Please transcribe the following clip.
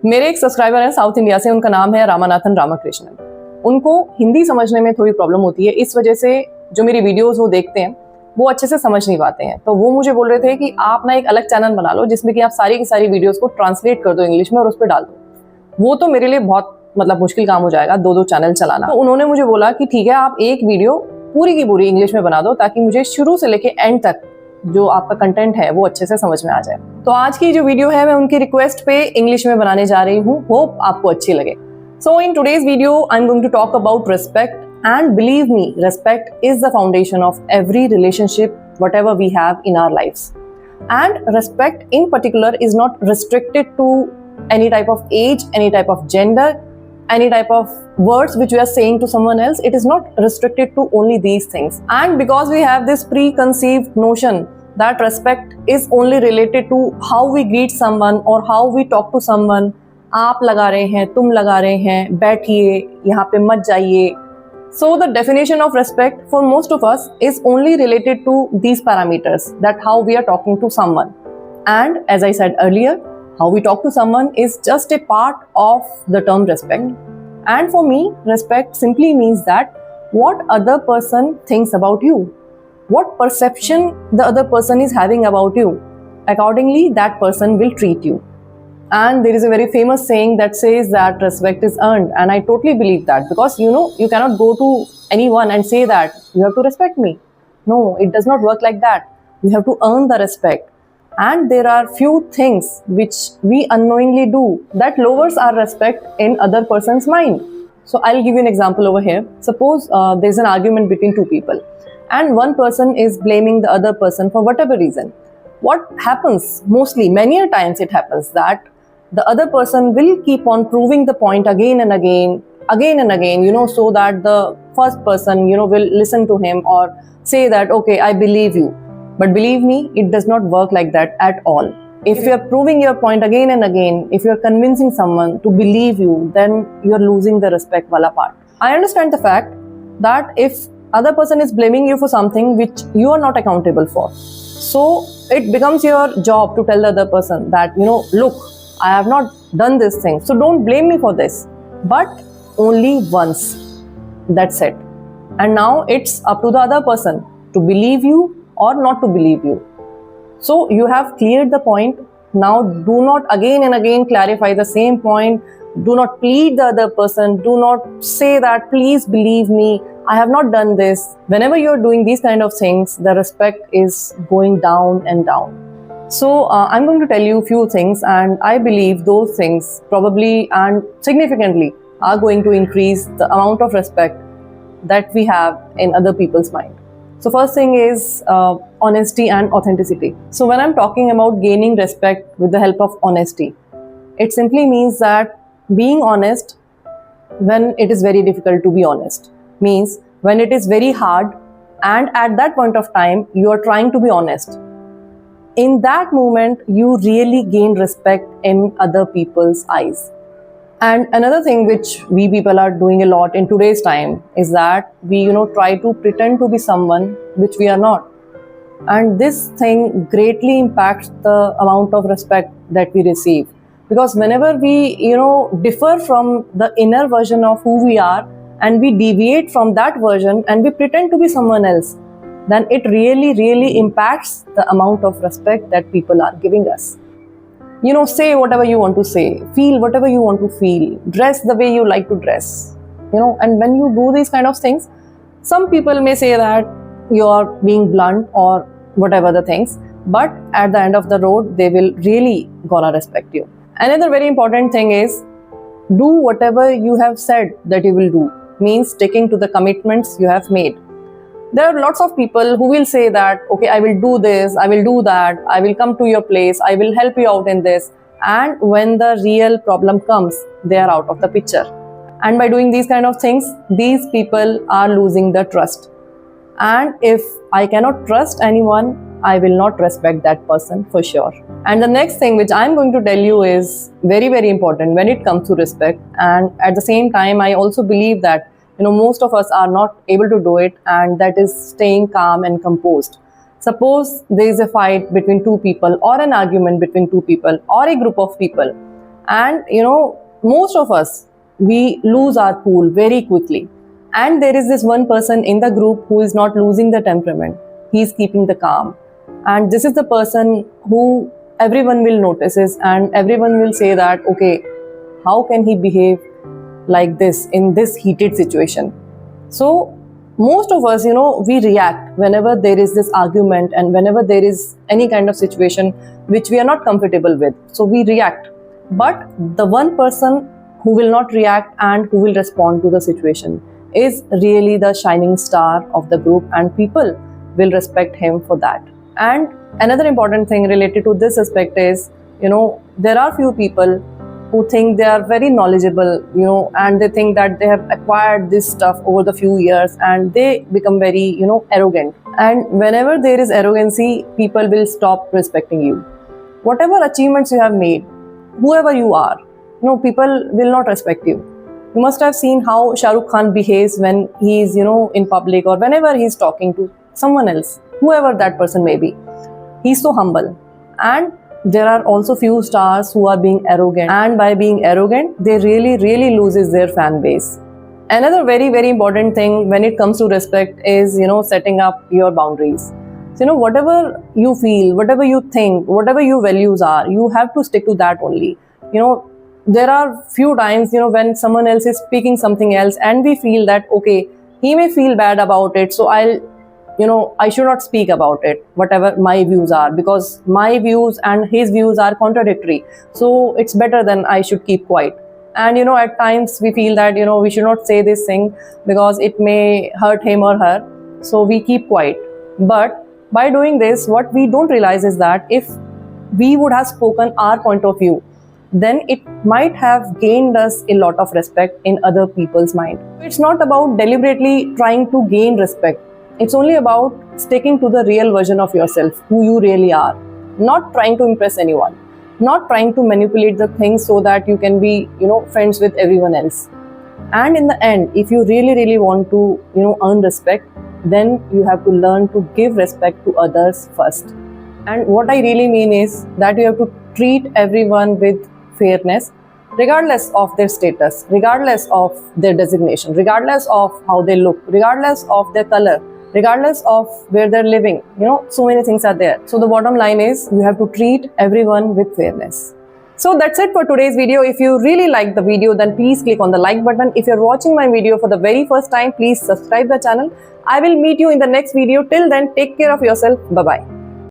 मेरे एक सब्सक्राइबर हैं साउथ इंडिया से, उनका नाम है रामानाथन रामाकृष्णन। उनको हिंदी समझने में थोड़ी प्रॉब्लम होती है, इस वजह से जो मेरी वीडियोस वो देखते हैं वो अच्छे से समझ नहीं पाते हैं। तो वो मुझे बोल रहे थे कि आप ना एक अलग चैनल बना लो जिसमें कि आप सारी की सारी वीडियोस को ट्रांसलेट कर दो इंग्लिश में और उस पर डाल दो। वो तो मेरे लिए बहुत मुश्किल काम हो जाएगा, दो चैनल चलाना। तो उन्होंने मुझे बोला कि ठीक है, आप एक वीडियो पूरी की पूरी इंग्लिश में बना दो ताकि मुझे शुरू से लेके एंड तक जो आपका कंटेंट है वो अच्छे से समझ में आ जाए। तो आज की जो वीडियो है मैं उनकी रिक्वेस्ट पे इंग्लिश में बनाने जा रही हूँ, होप आपको अच्छी लगे। So in today's video I am going to talk about respect, and believe me, respect is the foundation of every relationship whatever we have in our lives. And respect in particular is not restricted to any type of age, any type of gender, any type of words which we are saying to someone else. It is not restricted to only these things. And because we have this preconceived notion that respect is only related to how we greet someone or how we talk to someone, आप लगा रहे हैं, तुम लगा रहे हैं, बैठिए, यहाँ पे मत जाइए. So the definition of respect for most of us is only related to these parameters, that how we are talking to someone. And as I said earlier, how we talk to someone is just a part of the term respect. And for me, respect simply means that what other person thinks about you, what perception the other person is having about you, accordingly that person will treat you. And there is a very famous saying that says that respect is earned, and I totally believe that, because you cannot go to anyone and say that you have to respect me. No, it does not work like that. You have to earn the respect. And there are few things which we unknowingly do that lowers our respect in other person's mind. So I'll give you an example over here. Suppose there's an argument between two people and one person is blaming the other person for whatever reason. What happens mostly, many a times it happens that the other person will keep on proving the point again and again, so that the first person, will listen to him or say that, okay, I believe you. But believe me, it does not work like that at all. If you are proving your point again and again, if you are convincing someone to believe you, then you are losing the respect wala part. I understand the fact that if other person is blaming you for something which you are not accountable for, so it becomes your job to tell the other person that, look, I have not done this thing, so don't blame me for this. But only once. That's it. And now it's up to the other person to believe you or not to believe you. So you have cleared the point. Now do not again and again clarify the same point. Do not plead the other person. Do not say that, please believe me, I have not done this. Whenever you're doing these kind of things, the respect is going down and down. So I'm going to tell you a few things, and I believe those things probably and significantly are going to increase the amount of respect that we have in other people's mind. So first thing is honesty and authenticity. So when I'm talking about gaining respect with the help of honesty, it simply means that being honest when it is very difficult to be honest, means when it is very hard and at that point of time you are trying to be honest. In that moment, you really gain respect in other people's eyes. And another thing which we people are doing a lot in today's time is that we, try to pretend to be someone which we are not. And this thing greatly impacts the amount of respect that we receive. Because whenever we, differ from the inner version of who we are and we deviate from that version and we pretend to be someone else, then it really, really impacts the amount of respect that people are giving us. Say whatever you want to say, feel whatever you want to feel, dress the way you like to dress, and when you do these kind of things, some people may say that you're being blunt or whatever the things, but at the end of the road, they will really gonna respect you. Another very important thing is, do whatever you have said that you will do, means sticking to the commitments you have made. There are lots of people who will say that, okay, I will do this, I will do that, I will come to your place, I will help you out in this. And when the real problem comes, they are out of the picture. And by doing these kind of things, these people are losing the trust. And if I cannot trust anyone, I will not respect that person for sure. And the next thing which I'm going to tell you is very, very important when it comes to respect. And at the same time, I also believe that most of us are not able to do it, and that is staying calm and composed. Suppose there is a fight between two people or an argument between two people or a group of people. And most of us, we lose our cool very quickly. And there is this one person in the group who is not losing the temperament. He is keeping the calm. And this is the person who everyone will notice, and everyone will say that, okay, how can he behave like this in this heated situation? So most of us, we react whenever there is this argument and whenever there is any kind of situation which we are not comfortable with. So we react. But the one person who will not react and who will respond to the situation is really the shining star of the group, and people will respect him for that. And another important thing related to this aspect is, there are few people who think they are very knowledgeable, and they think that they have acquired this stuff over the few years, and they become very, arrogant. And whenever there is arrogancy, people will stop respecting you. Whatever achievements you have made, whoever you are, people will not respect you. You must have seen how Shah Rukh Khan behaves when he is, in public, or whenever he is talking to someone else, whoever that person may be. He's so humble. And there are also few stars who are being arrogant, and by being arrogant, they really loses their fan base. Another very important thing when it comes to respect is, setting up your boundaries. So, whatever you feel, whatever you think, whatever your values are, you have to stick to that only. There are few times, when someone else is speaking something else and we feel that, okay, he may feel bad about it, so I should not speak about it, whatever my views are, because my views and his views are contradictory. So it's better than I should keep quiet. And at times we feel that, we should not say this thing because it may hurt him or her. So we keep quiet. But by doing this, what we don't realize is that if we would have spoken our point of view, then it might have gained us a lot of respect in other people's mind. It's not about deliberately trying to gain respect. It's only about sticking to the real version of yourself, who you really are. Not trying to impress anyone. Not trying to manipulate the things so that you can be, friends with everyone else. And in the end, if you really want to, earn respect, then you have to learn to give respect to others first. And what I really mean is that you have to treat everyone with fairness, regardless of their status, regardless of their designation, regardless of how they look, regardless of their color, regardless of where they're living. So many things are there. So the bottom line is you have to treat everyone with fairness. So that's it for today's video. If you really liked the video, then please click on the like button. If you're watching my video for the very first time, please subscribe the channel. I will meet you in the next video. Till then, take care of yourself. Bye-bye.